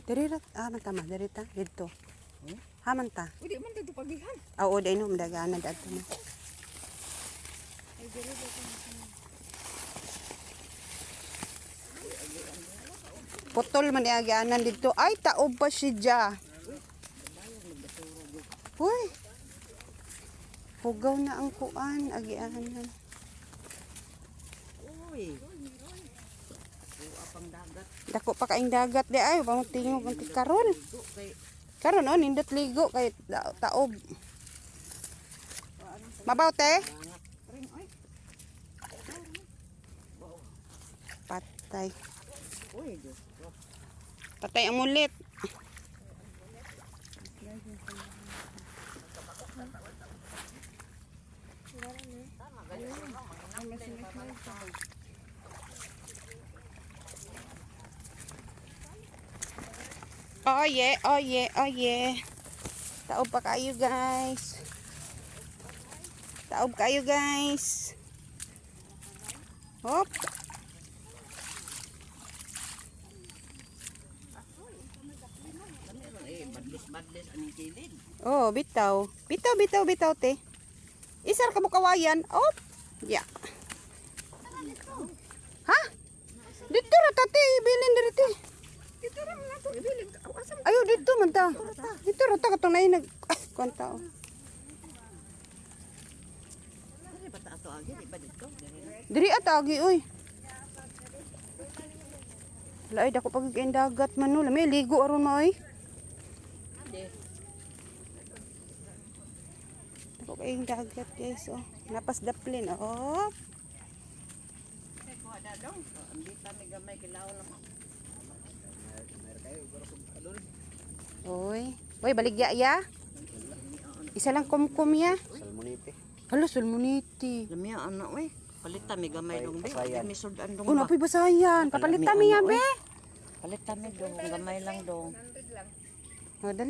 Diri ra manta diri ta dito. Haman ta. Udi man dito pagihan. Oo, dai no madagana dadto na. Ay diri dito. Putol man agianan dito. Ay taob pa siya. Hoy. Hugaw na ang kuan agianan. Uy. Apang dagat. Dako pa kaing dagat di ay pamutingo panti karon. Karon on nindot ligo kay taob. Mabaw te? Patay. Uy, Diyos ko. Patay ang mulit. Oh yeah, oh yeah, oh yeah. Taob pa kayo guys. Taob kayo guys. Hop. Badlis aning kilid. Oh, bitaw. Bitaw te. Isar ka mo kawayan. Hop. Yeah. Ha? Dito ra tati bilin diri te. Dito ra man ato ibilin. Asam Ayo dito man ta. Dito ra ta katong nay nag kwanta oh. Diri ba ta ato agi di ba dito? Diri atagi oy. Laay dako pag dagat man no, lami ligo aron mo oy. Di. Dako kay dagat guys oh. Napas daplin oh. Kuha na dong. Ambita mi gamay kilaw na mo. Oy. Oy baligya ya. Isa lang kumkum ya. Salmonite. Hala sulmuniti. Lamiya ana we. Palita mi gamay dong di. Mi sudan dong. Kuno apoy basayan. Papalitan mi ya be. Palita mi dong gamay lang dong. Oh, dali.